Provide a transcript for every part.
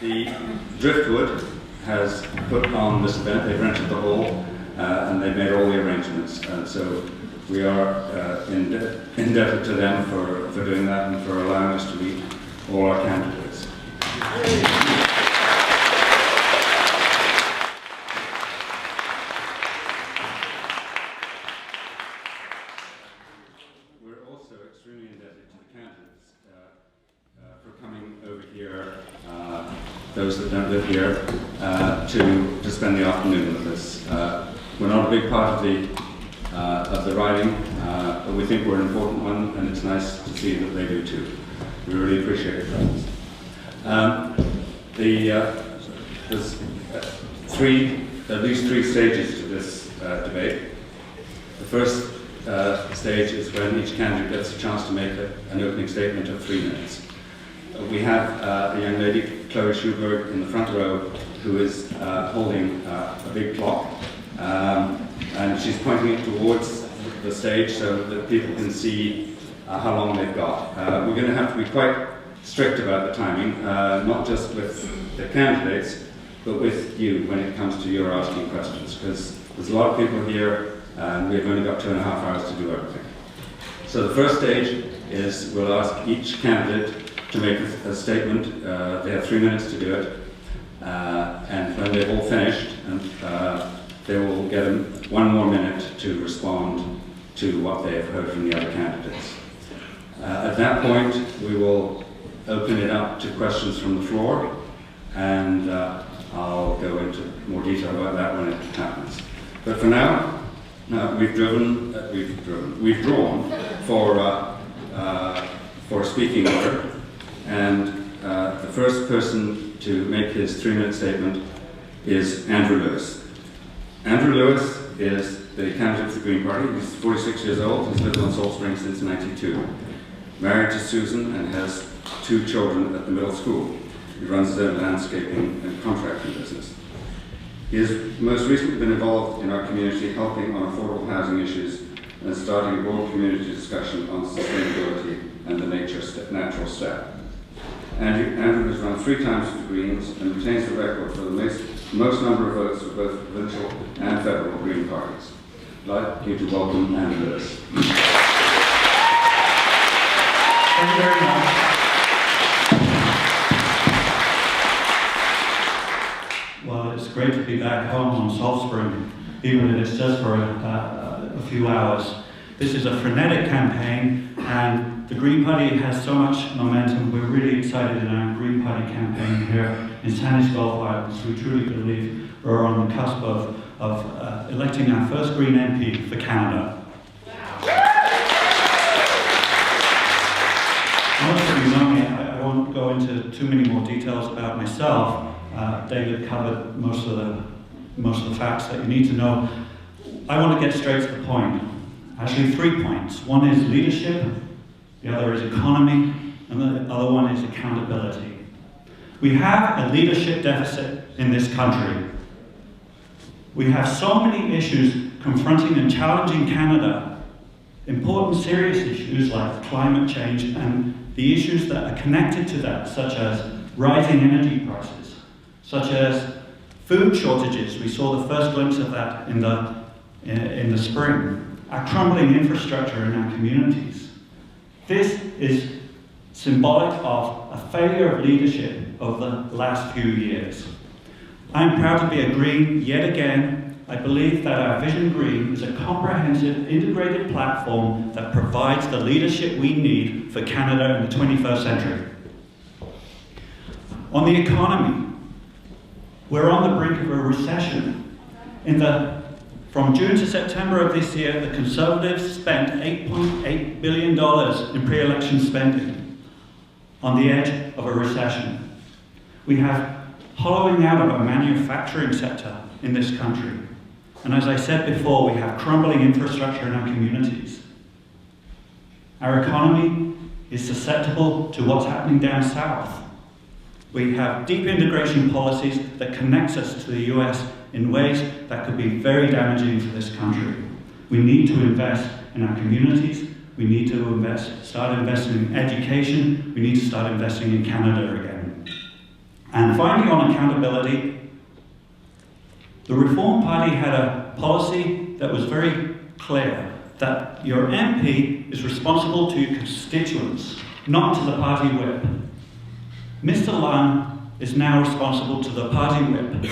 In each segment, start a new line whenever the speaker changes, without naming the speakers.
The Driftwood has put on this event. They've rented the hall and they've made all the arrangements. So we are indebted to them for doing that and for allowing us to meet all our candidates. We're also extremely indebted to the candidates for coming over here, those that don't live here, to spend the afternoon with us. We're not a big part of the riding, but we think we're an important one, and it's nice to see that they do too. We really appreciate it. There's at least three stages to this debate. The first stage is when each candidate gets a chance to make an opening statement of 3 minutes. We have a young lady, Chloe Schuberg, in the front row, who is holding a big clock, and she's pointing it towards the stage so that people can see how long they've got. We're going to have to be quite strict about the timing, not just with the candidates, but with you when it comes to your asking questions, because there's a lot of people here and we've only got 2.5 hours to do everything. So the first stage is we'll ask each candidate to make a statement. They have 3 minutes to do it, and when they've all finished, they will get 1 more minute to respond to what they have heard from the other candidates. At that point, we will open it up to questions from the floor, and I'll go into more detail about that when it happens. But for now, we've drawn for speaking order, and the first person to make his 3-minute statement is Andrew Lewis. Andrew Lewis is the candidate for the Green Party. He's 46 years old. He's lived on Salt Springs since '92. Married to Susan and has 2 children at the middle school. He runs his own landscaping and contracting business. He has most recently been involved in our community, helping on affordable housing issues and starting a broad community discussion on sustainability and the natural step. Andrew has run 3 times for the Greens and retains the record for the most number of votes for both provincial and federal Green parties. I'd like you to welcome Andrew Lewis.
Thank you very much. Well, it's great to be back home on Salt Spring, even if it's just for a few hours. This is a frenetic campaign, and the Green Party has so much momentum. We're really excited in our Green Party campaign here in Sanis Gulf Islands. We truly believe we're on the cusp of electing our first Green MP for Canada. Most of you know me. I won't go into too many more details about myself. David covered most of the facts that you need to know. I want to get straight to the point. Actually, 3 points. One is leadership, the other is economy, and the other one is accountability. We have a leadership deficit in this country. We have so many issues confronting and challenging Canada, important serious issues like climate change and the issues that are connected to that, such as rising energy prices, such as food shortages. We saw the first glimpse of that in the spring. Our crumbling infrastructure in our communities. This is symbolic of a failure of leadership over the last few years. I'm proud to be a Green yet again. I believe that our Vision Green is a comprehensive, integrated platform that provides the leadership we need for Canada in the 21st century. On the economy, we're on the brink of a recession. From June to September of this year, the Conservatives spent $8.8 billion in pre-election spending on the edge of a recession. We have hollowing out of a manufacturing sector in this country. And as I said before, we have crumbling infrastructure in our communities. Our economy is susceptible to what's happening down south. We have deep integration policies that connects us to the US in ways that could be very damaging for this country. We need to invest in our communities. We need to start investing in education. We need to start investing in Canada again. And finally, on accountability, the Reform Party had a policy that was very clear, that your MP is responsible to your constituents, not to the party whip. Mr. Lunn is now responsible to the party whip.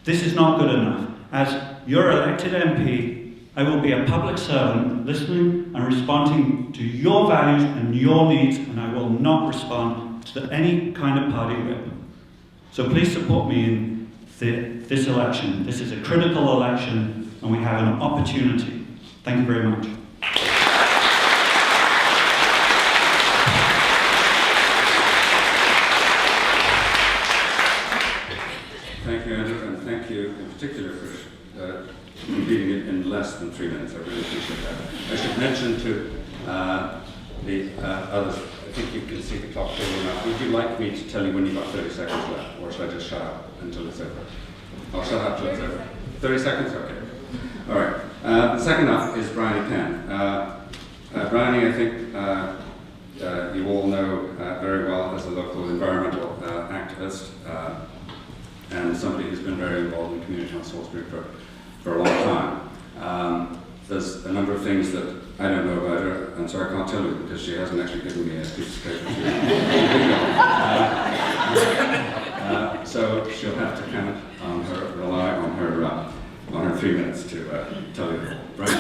This is not good enough. As your elected MP, I will be a public servant, listening and responding to your values and your needs, and I will not respond to any kind of party whip. So please support me in this election. This is a critical election, and we have an opportunity. Thank you very much.
Thank you, Andrew, and thank you in particular for completing it in less than 3 minutes. I really appreciate that. I should mention to the others, I think you can see the clock going now. Would you like me to tell you when you've got 30 seconds left, or should I just shut up until it's over? I'll shut up until it's over. 30 seconds? Okay. All right. Second up is Bryony Penn. Bryony, I think you all know very well as a local environmental activist and somebody who's been very involved in community on Salisbury for a long time. There's a number of things that I don't know about her, and so I can't tell you because she hasn't actually given me a piece of paper. So she'll have to count on her, rely on her 3 minutes to tell you. Right?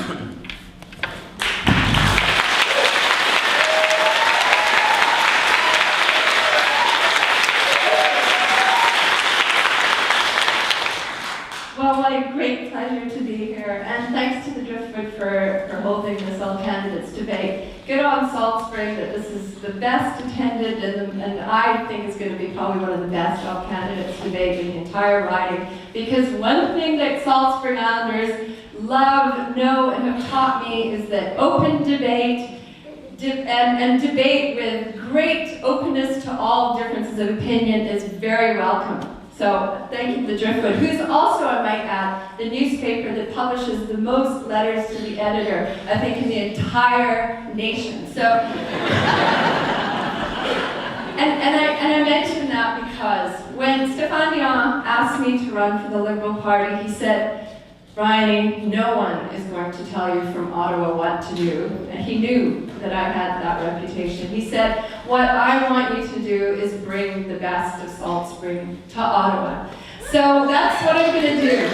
What a great pleasure to be here, and thanks to the Driftwood for holding this all candidates debate. Good on Salt Spring that this is the best attended and I think is going to be probably one of the best all candidates debate in the entire riding, because one thing that Salt Spring Islanders love, know, and have taught me is that open debate and debate with great openness to all differences of opinion is very welcome. So thank you to the Driftwood, who's also, I might add, the newspaper that publishes the most letters to the editor, I think, in the entire nation. So, and I mention that because when Stéphane Dion asked me to run for the Liberal Party, he said, Bryony, no one is going to tell you from Ottawa what to do. And he knew that I had that reputation. He said, what I want you to do is bring the best of Salt Spring to Ottawa. So that's what I'm going to do.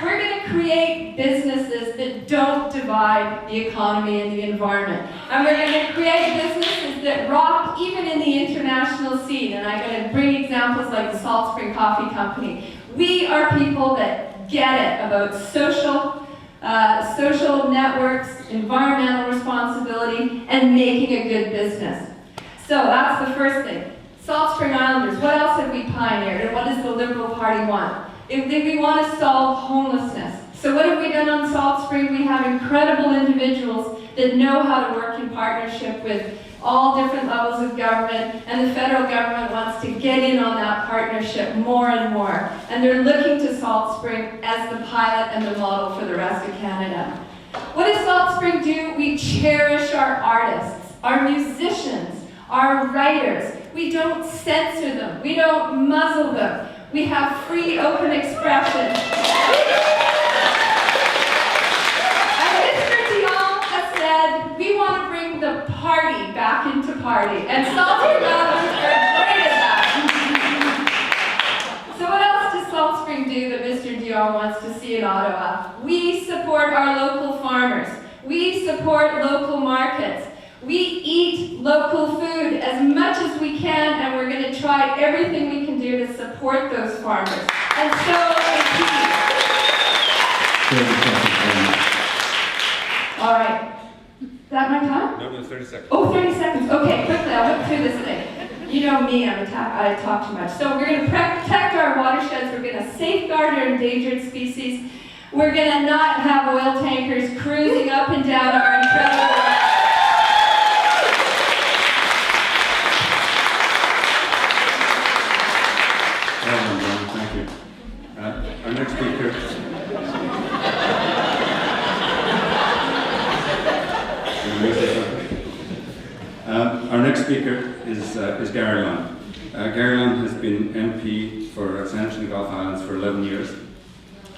We're going to create businesses that don't divide the economy and the environment. And we're going to create businesses that rock even in the international scene. And I'm going to bring examples like the Salt Spring Coffee Company. We are people that get it about social networks, environmental responsibility, and making a good business. So that's the first thing. Salt Spring Islanders, what else have we pioneered, and what does the Liberal Party want? We want to solve homelessness. So what have we done on Salt Spring? We have incredible individuals that know how to work in partnership with all different levels of government, and the federal government wants to get in on that partnership more and more. And they're looking to Salt Spring as the pilot and the model for the rest of Canada. What does Salt Spring do? We cherish our artists, our musicians, our writers. We don't censor them. We don't muzzle them. We have free, open expression. And Mr. Dion has said, we want to bring the party back into party. And Salt Spring Islanders are great at that. So what else does Salt Spring do that Mr. Dion wants to see in Ottawa? We support our local farmers. We support local markets. We eat local food as much as we can, and we're going to try everything we can do to support those farmers. And so is he. All right. Is that my time?
No, 30 seconds.
Oh, 30 seconds. Okay, quickly, I'll whip through this thing. You know me, I talk too much. So we're going to protect our watersheds. We're going to safeguard our endangered species. We're going to not have oil tankers cruising up and down our incredible...
Thank you. Our next speaker. Our next speaker is Gary Lunn. Gary Lunn has been MP for Saanich and the Gulf Islands for 11 years.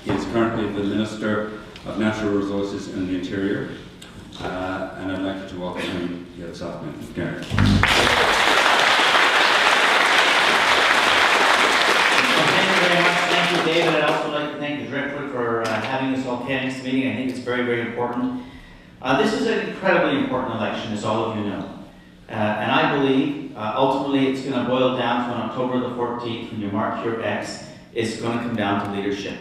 He is currently the Minister of Natural Resources and the Interior. And I'd like to welcome him here this afternoon. Gary.
Thank you, David. I'd also like to thank the Directorate for having this volcanics meeting. I think it's very, very important. This is an incredibly important election, as all of you know. And I believe, ultimately, it's going to boil down to on October the 14th, when you mark your X, it's going to come down to leadership.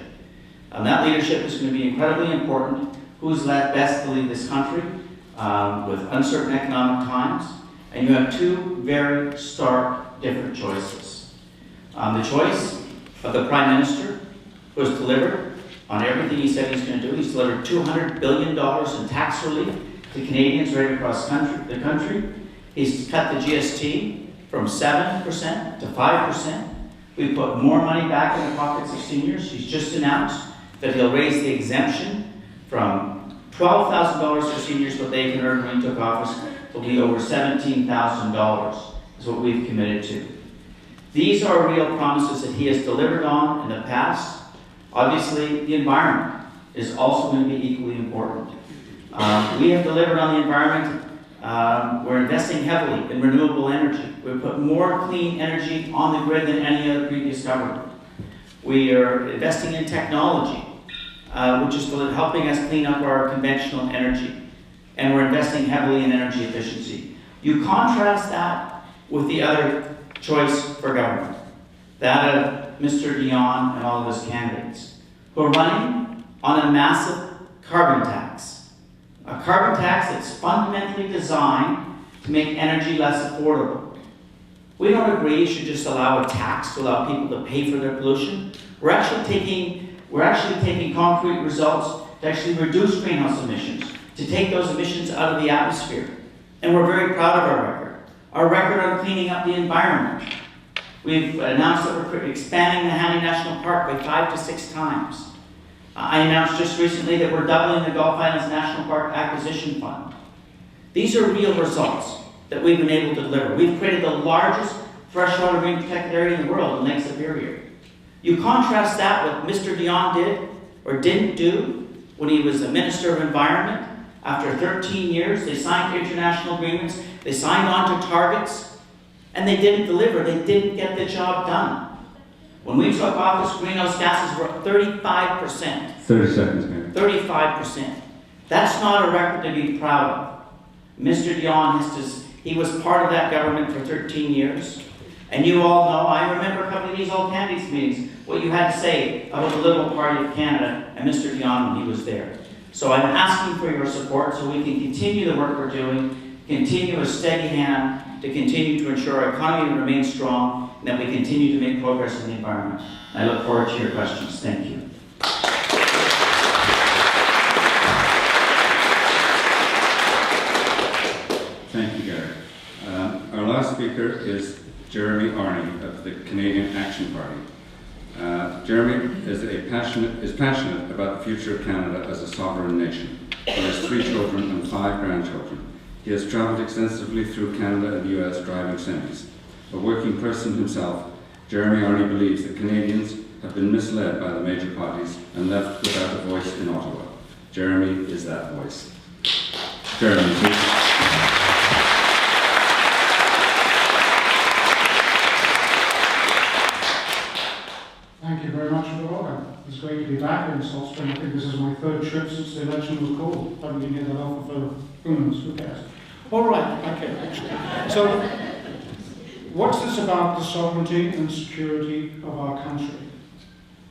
And that leadership is going to be incredibly important. Who's led best to lead this country with uncertain economic times? And you have two very stark, different choices. The choice of the Prime Minister, who has delivered on everything he said he's going to do. He's delivered $200 billion in tax relief to Canadians right across the country. He's cut the GST from 7% to 5%. We put more money back in the pockets of seniors. He's just announced that he'll raise the exemption from $12,000 for seniors, what they can earn when he took office, will be over $17,000 is what we've committed to. These are real promises that he has delivered on in the past. Obviously, the environment is also going to be equally important. We have delivered on the environment. We're investing heavily in renewable energy. We've put more clean energy on the grid than any other previous government. We are investing in technology, which is helping us clean up our conventional energy. And we're investing heavily in energy efficiency. You contrast that with the other choice for government, that of Mr. Dion and all of his candidates, who are running on a massive carbon tax. A carbon tax that's fundamentally designed to make energy less affordable. We don't agree you should just allow a tax to allow people to pay for their pollution. We're actually taking concrete results to actually reduce greenhouse emissions, to take those emissions out of the atmosphere. And we're very proud of our record. Our record on cleaning up the environment. We've announced that we're expanding the Hanley National Park by 5 to 6 times. I announced just recently that we're doubling the Gulf Islands National Park Acquisition Fund. These are real results that we've been able to deliver. We've created the largest freshwater marine protected area in the world in Lake Superior. You contrast that with Mr. Dion did or didn't do when he was the Minister of Environment. After 13 years, they signed international agreements, they signed on to targets, and they didn't deliver. They didn't get the job done. When we took office, greenhouse gases were up 35%.
30 seconds, man.
35%. That's not a record to be proud of. Mr. Dion, he was part of that government for 13 years. And you all know, I remember a couple of these old candidates meetings, what you had to say about the Liberal Party of Canada and Mr. Dion when he was there. So I'm asking for your support so we can continue the work we're doing, continue a steady hand to continue to ensure our economy remains strong and that we continue to make progress in the environment. I look forward to your questions. Thank you.
Thank you, Gary. Our last speaker is Jeremy Arney of the Canadian Action Party. Jeremy is passionate about the future of Canada as a sovereign nation. He has 3 children and 5 grandchildren. He has travelled extensively through Canada and the US driving semis. A working person himself, Jeremy Arney believes that Canadians have been misled by the major parties and left without a voice in Ottawa. Jeremy is that voice. Jeremy, please.
Thank you very much for the welcome. It's great to be back in Salt Spring. I think this is my 3rd trip since the election was called. Haven't been here that often for humans, who cares? All right, okay, actually. So, what's this about the sovereignty and security of our country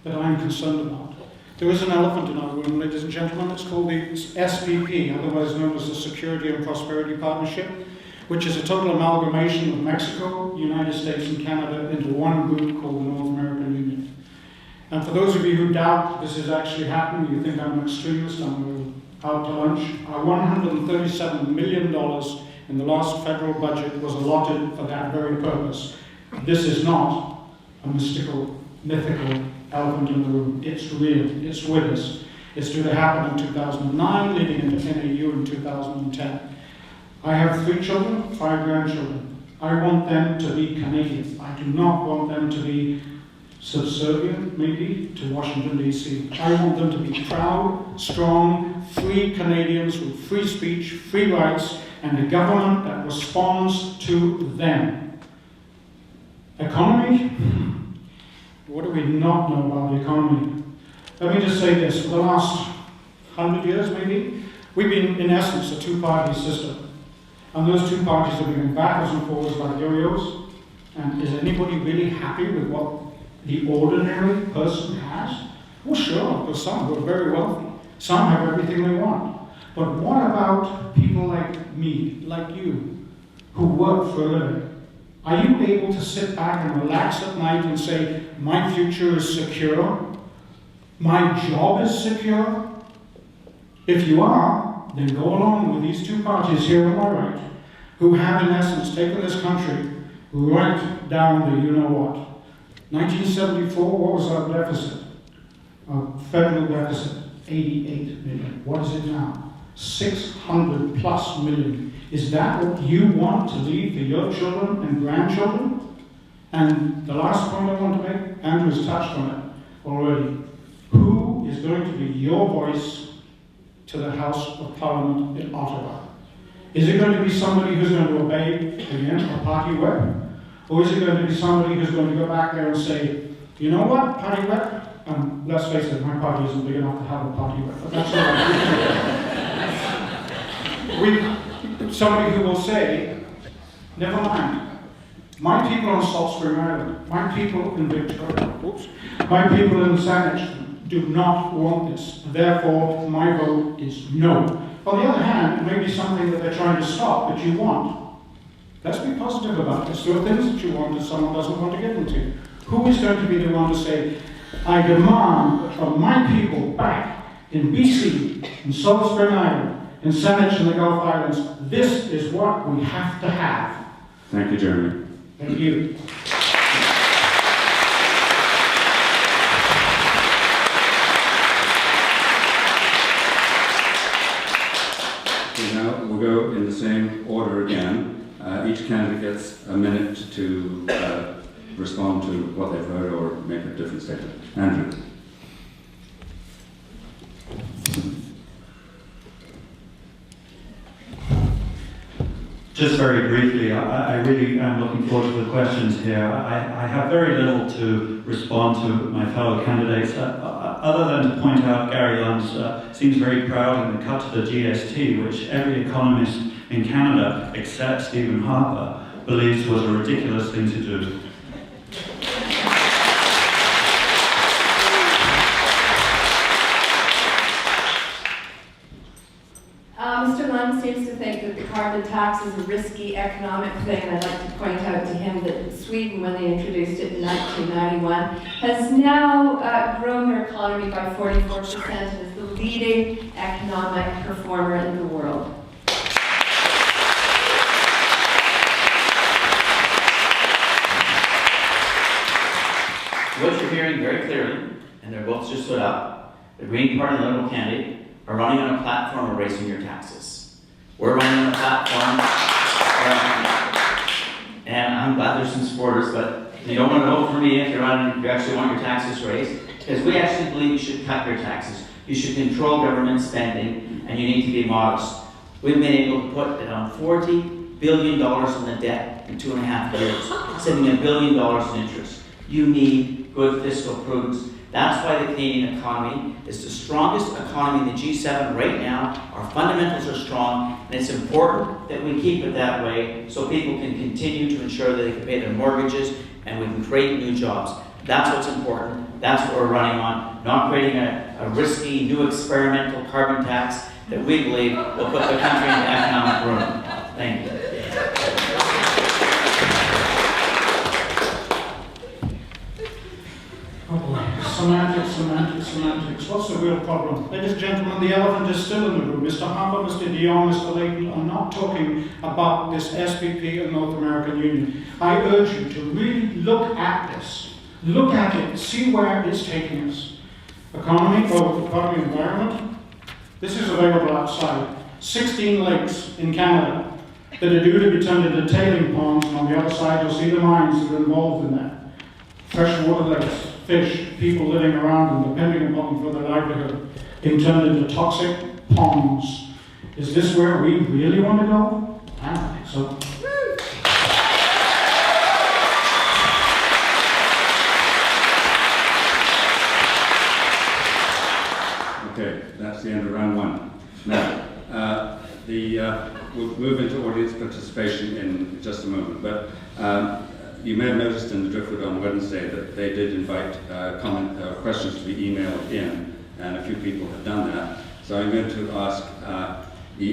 that I'm concerned about? There is an elephant in our room, ladies and gentlemen. It's called the SPP, otherwise known as the Security and Prosperity Partnership, which is a total amalgamation of Mexico, United States, and Canada into one group called the North American Union. And for those of you who doubt this is actually happening, you think I'm an extremist, I'm out to lunch, our $137 million in the last federal budget was allotted for that very purpose. This is not a mystical, mythical elephant in the room. It's real, it's with us. It's due to happen in 2009, leading into NAU in 2010. I have 3 children, 5 grandchildren. I want them to be Canadian. I do not want them to be subservient, maybe, to Washington, D.C. I want them to be proud, strong, free Canadians with free speech, free rights, and a government that responds to them. Economy? What do we not know about the economy? Let me just say this. For the last 100 years, maybe, we've been, in essence, a two-party system. And those two parties have been going backwards and forwards like yo-yos. And is anybody really happy with what the ordinary person has? Well, sure, there's some who are very wealthy. Some have everything they want. But what about people like me, like you, who work for a living? Are you able to sit back and relax at night and say, my future is secure? My job is secure? If you are, then go along with these two parties here on my right, who have in essence taken this country right down the you-know-what. 1974, what was our deficit? Our federal deficit, 88 million. What is it now? 600 plus million. Is that what you want to leave for your children and grandchildren? And the last point I want to make, Andrew's touched on it already. Who is going to be your voice to the House of Parliament in Ottawa? Is it going to be somebody who's going to obey, again, a party whip? Or is it going to be somebody who's going to go back there and say, you know what, party whip? And let's face it, my party isn't big enough to have a party whip, but that's all right. Somebody who will say, never mind. My people on Salt Spring Island, my people in Victoria, my people in the Saanich do not want this. Therefore, my vote is no. On the other hand, it may be something that they're trying to stop that you want. Let's be positive about this. There are things that you want that someone doesn't want to get into. Who is going to be the one to say, I demand from my people back in BC, in Salt Spring Island, in Saanich and the Gulf Islands, this is what we have to have.
Thank you, Jeremy.
Thank you.
Okay, now we'll go in the same order again. Each candidate gets a minute to respond to what they've heard or make a different statement. Andrew.
Just very briefly, I really am looking forward to the questions here. I have very little to respond to my fellow candidates, other than to point out Gary Lunds seems very proud in the cut to the GST, which every economist in Canada, except Stephen Harper, believes was a ridiculous thing to do.
Mr. Lund seems to think that the carbon tax is a risky economic thing. I'd like to point out to him that Sweden, when they introduced it in 1991, has now grown their economy by 44% and is the leading economic performer in the world.
What you're hearing very clearly, and they're both just stood up, the Green Party and the Liberal candidate are running on a platform of raising your taxes. We're running on a platform, and I'm glad there's some supporters, but you don't want to vote for me if you actually want your taxes raised, because we actually believe you should cut your taxes. You should control government spending, and you need to be modest. We've been able to put down $40 billion in the debt in 2.5 years, saving $1 billion in interest. You need good fiscal prudence. That's why the Canadian economy is the strongest economy in the G7 right now. Our fundamentals are strong, and it's important that we keep it that way so people can continue to ensure that they can pay their mortgages and we can create new jobs. That's what's important. That's what we're running on, not creating a risky new experimental carbon tax that we believe will put the country into economic ruin. Thank you.
Semantics. What's the real problem? Ladies and gentlemen, the elephant is still in the room. Mr. Harper, Mr. Dion, Mr. Layton are not talking about this SPP and North American Union. I urge you to really look at this. Look at it. See where it's taking us. Economy, environment. This is available outside. 16 lakes in Canada. that are due to be turned into tailing ponds, and on the other side you'll see the mines that are involved in that. Freshwater lakes, fish, people living around them, depending upon them for their livelihood, being turned into toxic ponds. Is this where we really want to go? I don't think so.
Okay, that's the end of round one. Now, we'll move into audience participation in just a moment, but you may have noticed in the Driftwood on Wednesday that they did invite questions to be emailed in, and a few people have done that. So I'm going to ask give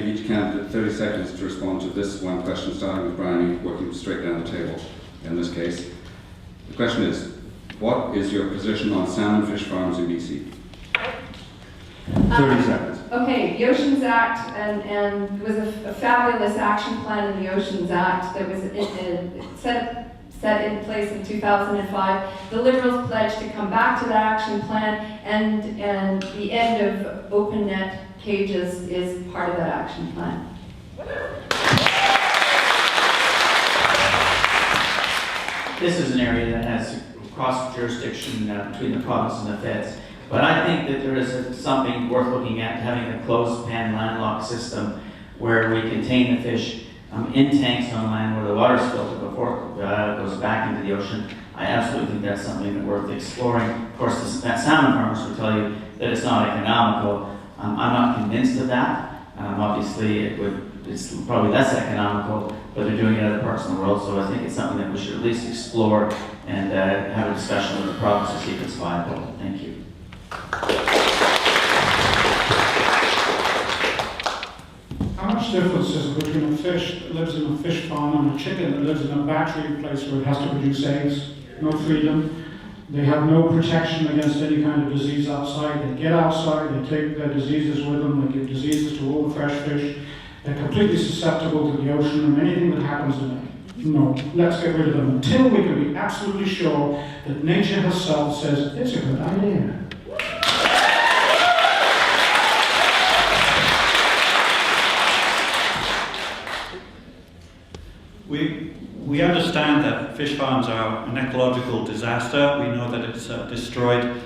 each candidate 30 seconds to respond to this one question, starting with Brian, working straight down the table in this case. The question is, what is your position on salmon fish farms in BC? 30 seconds.
Okay, the Oceans Act, and was a fabulous action plan in the Oceans Act that was set in place in 2005. The Liberals pledged to come back to that action plan, and the end of open net cages is part of that action plan.
This is an area that has cross jurisdiction between the province and the feds. But I think that there is something worth looking at, having a closed pen landlocked system where we contain the fish in tanks on land where the water's filtered before it goes back into the ocean. I absolutely think that's something that's worth exploring. Of course, that salmon farmers will tell you that it's not economical. I'm not convinced of that. Obviously, it's probably less economical, but they're doing it in other parts of the world, so I think it's something that we should at least explore and have a discussion with the province to see if it's viable. Thank you.
How much difference is there between a fish that lives in a fish farm and a chicken that lives in a battery place where it has to produce eggs? No freedom. They have no protection against any kind of disease outside. They get outside, they take their diseases with them, they give diseases to all the fresh fish. They're completely susceptible to the ocean and anything that happens in it. No, let's get rid of them until we can be absolutely sure that nature herself says it's a good idea.
We understand that fish farms are an ecological disaster. We know that it's destroyed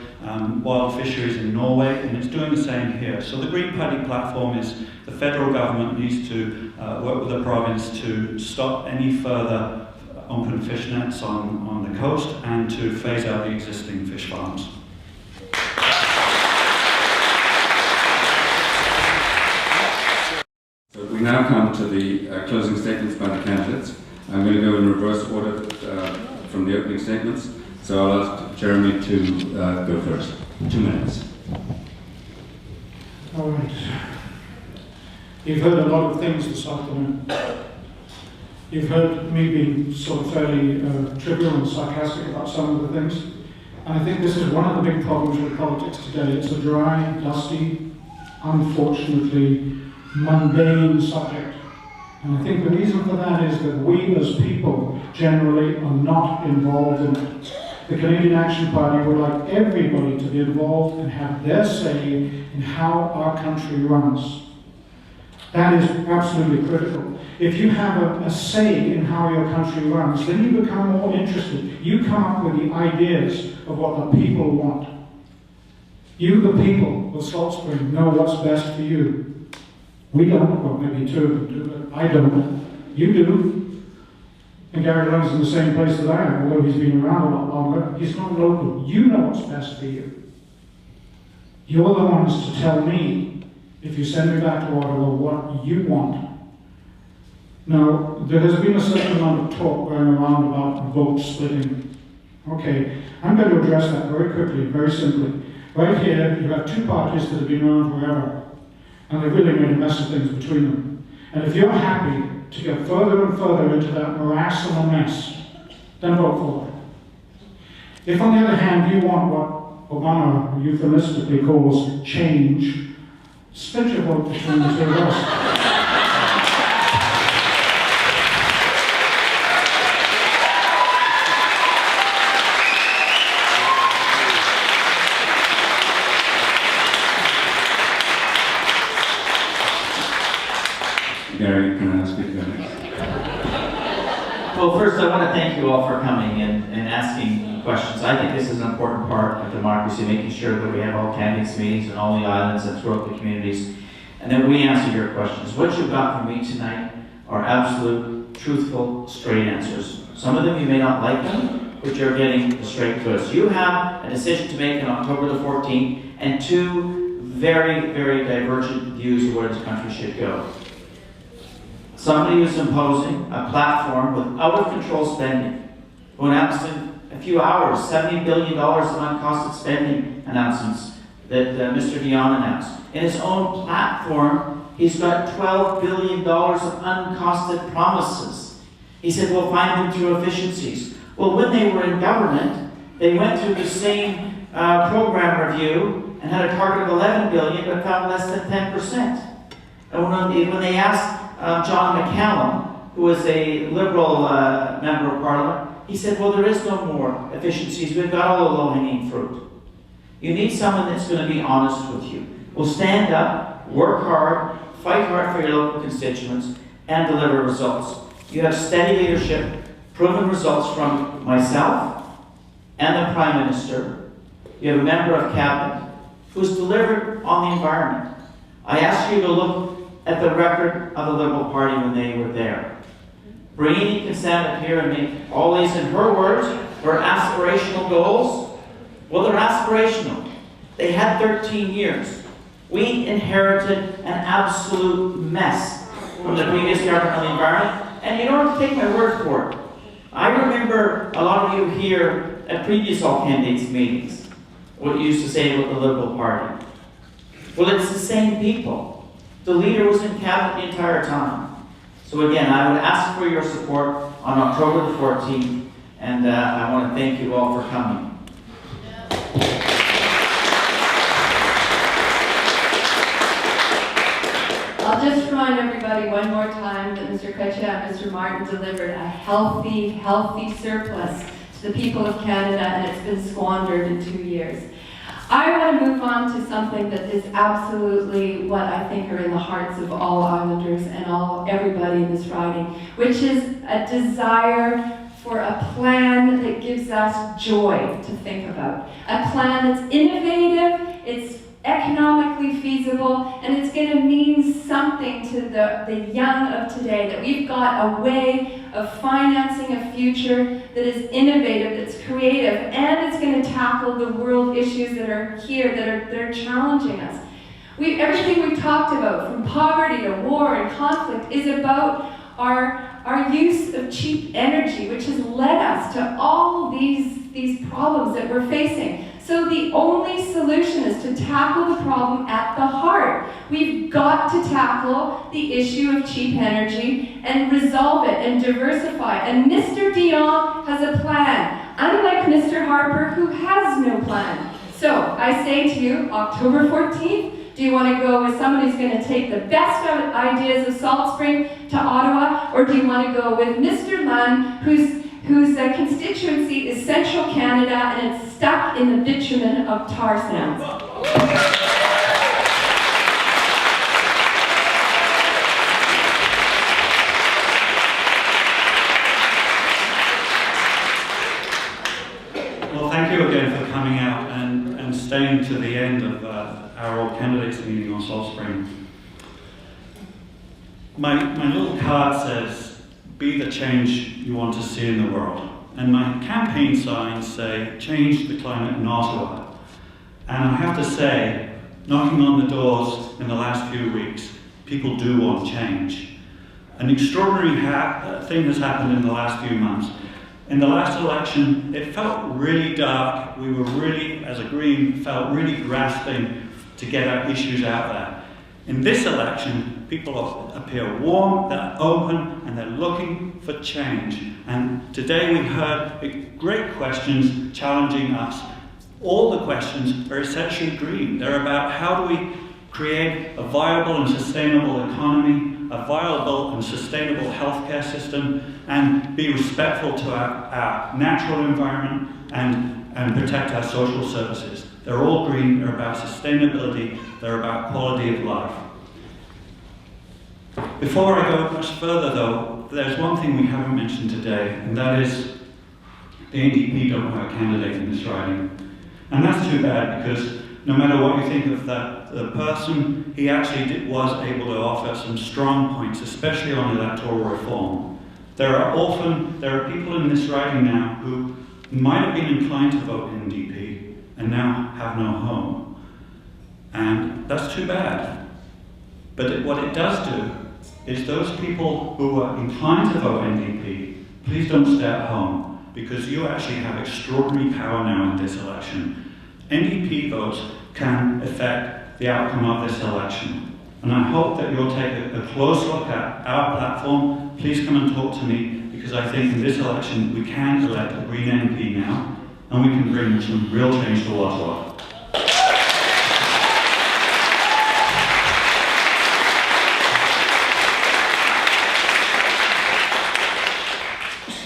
wild fisheries in Norway, and it's doing the same here. So the Green Party platform is the federal government needs to work with the province to stop any further open fish nets on the coast and to phase out the existing fish farms.
So we now come to the closing statements by the candidates. I'm going to go in reverse order from the opening statements. So I'll ask Jeremy to go first. 2 minutes.
All right. You've heard a lot of things this afternoon. You've heard me being sort of fairly trivial and sarcastic about some of the things. And I think this is one of the big problems with politics today. It's a dry, dusty, unfortunately mundane subject. And I think the reason for that is that we as people generally are not involved in it. The Canadian Action Party would like everybody to be involved and have their say in how our country runs. That is absolutely critical. If you have a say in how your country runs, then you become more interested. You come up with the ideas of what the people want. You, the people of Salt Spring, know what's best for you. We don't, well, maybe two of them do, but I don't. You do. And Gary runs in the same place that I am, although he's been around a lot longer. He's not local. You know what's best for you. You're the ones to tell me, if you send me back to Ottawa, what you want. Now, there has been a certain amount of talk going around about vote splitting. Okay, I'm going to address that very quickly, very simply. Right here, you have two parties that have been around forever. And they've really made a mess of things between them. And if you're happy to get further and further into that morass and a mess, then vote for it. If, on the other hand, you want what Obama euphemistically calls change, split your vote between the two of us.
Gary,
Well, first I want to thank you all for coming and asking questions. I think this is an important part of democracy, making sure that we have all candidates meetings in all the islands and throughout the communities, and that we answer your questions. What you've got from me tonight are absolute, truthful, straight answers. Some of them you may not like them, but you're getting the straight to us. You have a decision to make on October the 14th, and two very, very divergent views of where this country should go. Somebody who's imposing a platform with out-of-control spending, who announced in a few hours $70 billion of uncosted spending announcements that Mr. Dion announced. In his own platform, he's got $12 billion of uncosted promises. He said, we'll find them through efficiencies. Well, when they were in government, they went through the same program review and had a target of $11 billion, but found less than 10%. And when they asked John McCallum, who was a Liberal member of Parliament, he said, well, there is no more efficiencies. We've got all the low-hanging fruit. You need someone that's going to be honest with you. Will stand up, work hard, fight hard for your local constituents, and deliver results. You have steady leadership, proven results from myself and the Prime Minister. You have a member of Cabinet who's delivered on the environment. I ask you to look at the record of the Liberal Party when they were there. Bringing consent up here and make all these, in her words, were aspirational goals. Well, they're aspirational. They had 13 years. We inherited an absolute mess from the previous government on the environment, and you don't have to take my word for it. I remember a lot of you here at previous all candidates meetings, what you used to say about the Liberal Party. Well, it's the same people. The leader was in cabinet the entire time. So again, I would ask for your support on October the 14th, and I want to thank you all for coming.
I'll just remind everybody one more time that Mr. Kretschmer and Mr. Martin delivered a healthy, healthy surplus to the people of Canada, and it's been squandered in 2 years. I want to move on to something that is absolutely what I think are in the hearts of all Islanders and everybody in this riding, which is a desire for a plan that gives us joy to think about. A plan that's innovative, it's economically feasible, and it's going to mean something to the young of today, that we've got a way of financing a future that is innovative, that's creative, and it's going to tackle the world issues that are here, that are challenging us. Everything we've talked about, from poverty to war and conflict, is about our use of cheap energy, which has led us to all these problems that we're facing. So the only solution is to tackle the problem at the heart. We've got to tackle the issue of cheap energy and resolve it and diversify. And Mr. Dion has a plan, unlike Mr. Harper, who has no plan. So I say to you, October 14th, do you want to go with somebody who's going to take the best ideas of Salt Spring to Ottawa, or do you want to go with Mr. Lunn, whose constituency is Central Canada and it's stuck in the bitumen of tar sands?
Well, thank you again for coming out and staying to the end of our all candidates meeting on Salt Spring. My little card says, "Be the change you want to see in the world." And my campaign signs say, "Change the climate in Ottawa." And I have to say, knocking on the doors in the last few weeks, people do want change. An extraordinary thing has happened in the last few months. In the last election, it felt really dark. We were really, as a Green, felt really grasping to get our issues out there. In this election, people appear warm, they're open, and they're looking for change. And today we heard great questions challenging us. All the questions are essentially Green. They're about how do we create a viable and sustainable economy, a viable and sustainable healthcare system, and be respectful to our natural environment and protect our social services. They're all Green, they're about sustainability, they're about quality of life. Before I go much further though, there's one thing we haven't mentioned today, and that is the NDP don't have a candidate in this riding. And that's too bad, because no matter what you think of the person, he actually was able to offer some strong points, especially on electoral reform. There are people in this riding now who might have been inclined to vote NDP and now have no home. And that's too bad. But what it does do is those people who are inclined to vote NDP, please don't stay at home, because you actually have extraordinary power now in this election. NDP votes can affect the outcome of this election. And I hope that you'll take a close look at our platform. Please come and talk to me, because I think in this election we can elect a Green MP now, and we can bring some real change to Ottawa.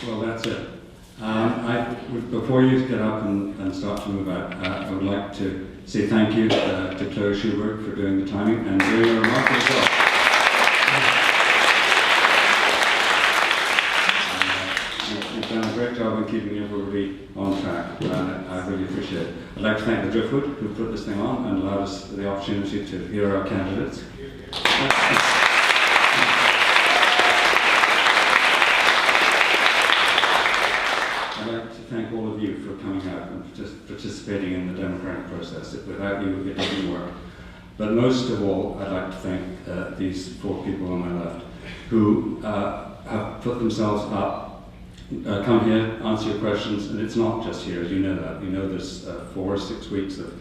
Well, that's it. Before you get up and start to move out, I would like to say thank you to Claire Schubert for doing the timing and doing a remarkable job. You've done a great job in keeping everybody on track. I really appreciate it. I'd like to thank the Driftwood who put this thing on and allowed us the opportunity to hear our candidates. I'd like to thank all of you for coming out and participating in the democratic process. Without you, it doesn't work. But most of all, I'd like to thank these 4 people on my left who have put themselves up, come here, answer your questions, and it's not just here, you know that. You know there's 4 or 6 weeks of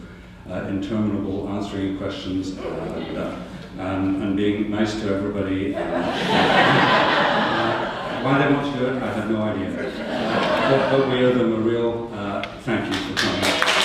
interminable answering questions and being nice to everybody. Why they want to do it, I have no idea. But we owe them a real thank you for coming.